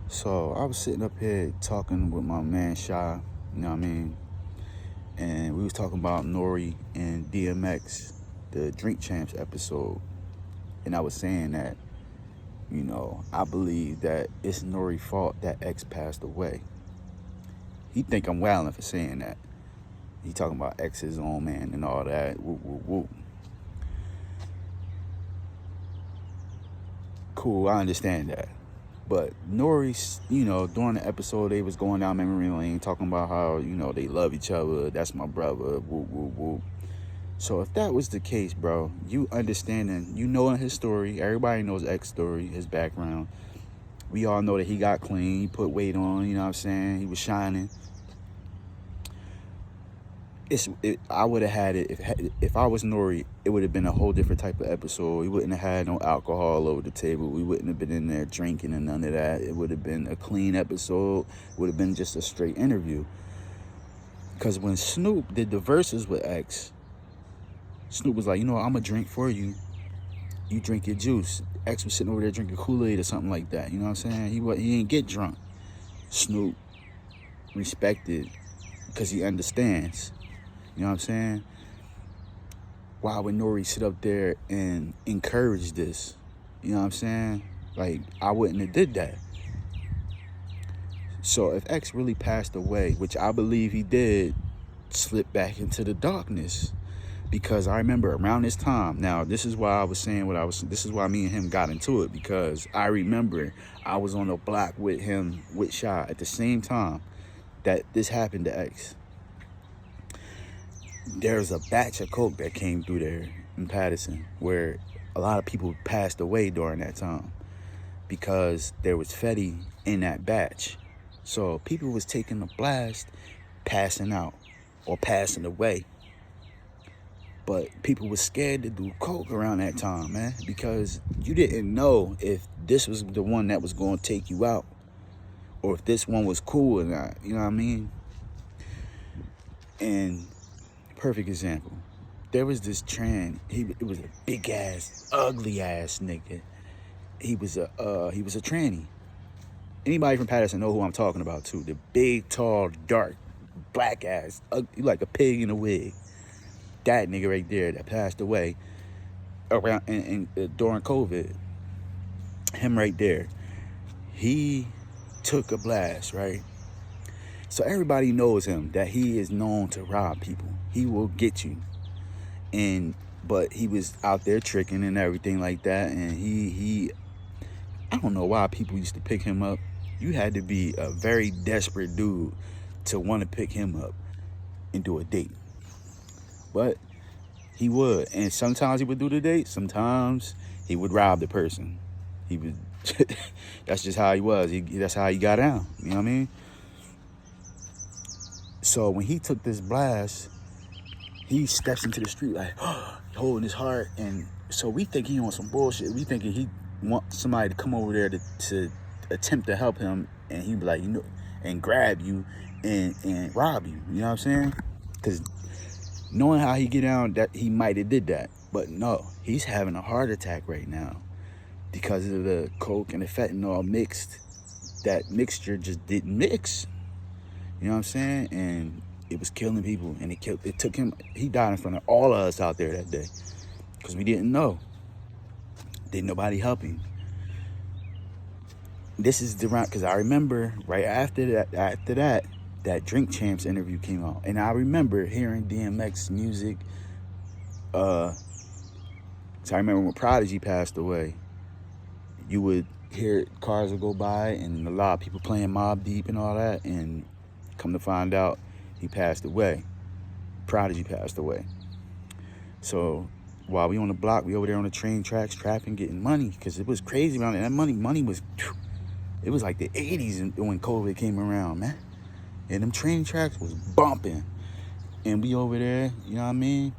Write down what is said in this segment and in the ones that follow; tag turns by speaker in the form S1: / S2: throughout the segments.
S1: So I was sitting up here talking with my man Shy, you know what I mean? And we was talking about N.O.R.E. and DMX, the Drink Champs episode. And I was saying that, I believe that it's N.O.R.E.'s fault that X passed away. He think I'm wilding for saying that. He talking about X's own man and all that. Woo, woo, woo. Cool, I understand that. But Nore, during the episode, they was going down memory lane, talking about how, they love each other. That's my brother. Woo, woo, woo. So if that was the case, bro, you understanding, his story. Everybody knows X's story, his background. We all know that he got clean. He put weight on, you know what I'm saying? He was shining. I would have had it if I was Nore. It would have been a whole different type of episode. We wouldn't have had no alcohol over the table. We wouldn't have been in there drinking and none of that. It would have been a clean episode. It would have been just a straight interview. Because when Snoop did the verses with X, Snoop was like, I'm gonna drink for you. You drink your juice. X was sitting over there drinking Kool-Aid or something like that. You know what I'm saying? He didn't get drunk. Snoop respected because he understands. You know what I'm saying? Why would N.O.R.E. sit up there and encourage this? You know what I'm saying? Like, I wouldn't have did that. So if X really passed away, which I believe he did, slip back into the darkness. Because I remember around this time, now this is why I was saying this is why me and him got into it, because I remember I was on the block with him, with Shy, at the same time that this happened to X. There's a batch of coke that came through there in Patterson where a lot of people passed away during that time because there was Fetty in that batch. So people was taking the blast, passing out or passing away. But people was scared to do coke around that time, man, because you didn't know if this was the one that was going to take you out or if this one was cool or not, you know what I mean? And perfect example. There was this trend. It was a big ass, ugly ass nigga. He was a tranny. Anybody from Patterson know who I'm talking about too. The big, tall, dark, black ass, like a pig in a wig. That nigga right there that passed away around during COVID. Him right there. He took a blast, right? So everybody knows him, that he is known to rob people. He will get you. But he was out there tricking and everything like that. And he I don't know why people used to pick him up. You had to be a very desperate dude to want to pick him up and do a date. But he would. And sometimes he would do the date. Sometimes he would rob the person. He would. That's just how he was. That's how he got down. You know what I mean? So when he took this blast, he steps into the street like holding his heart, and so we think he on some bullshit. We thinking he want somebody to come over there to attempt to help him, and he be like, and grab you and rob you. You know what I'm saying? Because knowing how he get down, that he might have did that, but no, he's having a heart attack right now because of the coke and the fentanyl mixed. That mixture just didn't mix. You know what I'm saying? And it was killing people, and it took him. He died in front of all of us out there that day because we didn't know. Didn't nobody help him. This is the round because I remember right after that Drink Champs interview came out, and I remember hearing DMX music. So I remember when Prodigy passed away, you would hear cars would go by and a lot of people playing Mobb Deep and all that, and come to find out, he passed away. Prodigy passed away. So while we on the block, we over there on the train tracks, trapping, getting money, because it was crazy around there. That money was, it was like the 80s when COVID came around, man. And them train tracks was bumping. And we over there, you know what I mean?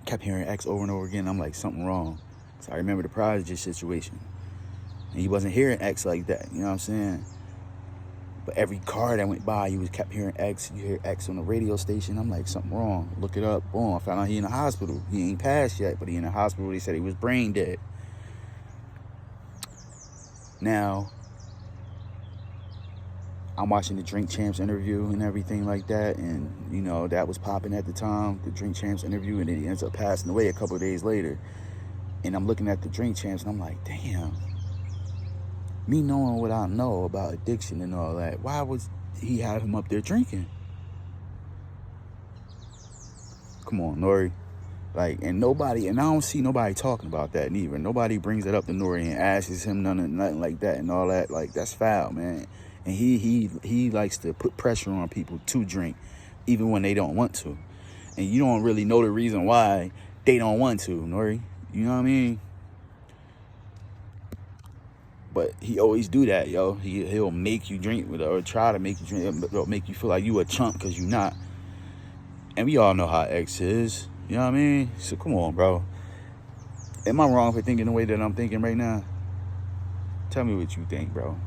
S1: Kept hearing X over and over again. I'm like, something wrong. So I remember the Prodigy situation. And he wasn't hearing X like that, you know what I'm saying? But every car that went by, you kept hearing X. You hear X on the radio station. I'm like, something wrong. Look it up. Boom, I found out he in the hospital. He ain't passed yet, but he in the hospital. They said he was brain dead. Now, I'm watching the Drink Champs interview and everything like that, and you know that was popping at the time, the Drink Champs interview, and then he ends up passing away a couple of days later. And I'm looking at the Drink Champs, and I'm like, damn. Me knowing what I know about addiction and all that, why was he have him up there drinking? Come on, N.O.R.E. Like, and I don't see nobody talking about that neither. Nobody brings it up to Nore and asks him nothing like that and all that. Like, that's foul, man. And he likes to put pressure on people to drink, even when they don't want to. And you don't really know the reason why they don't want to, Nore. You know what I mean? But he always do that, yo. He'll make you drink or try to make you drink, or make you feel like you a chump because you not. And we all know how X is. You know what I mean? So come on, bro. Am I wrong for thinking the way that I'm thinking right now? Tell me what you think, bro.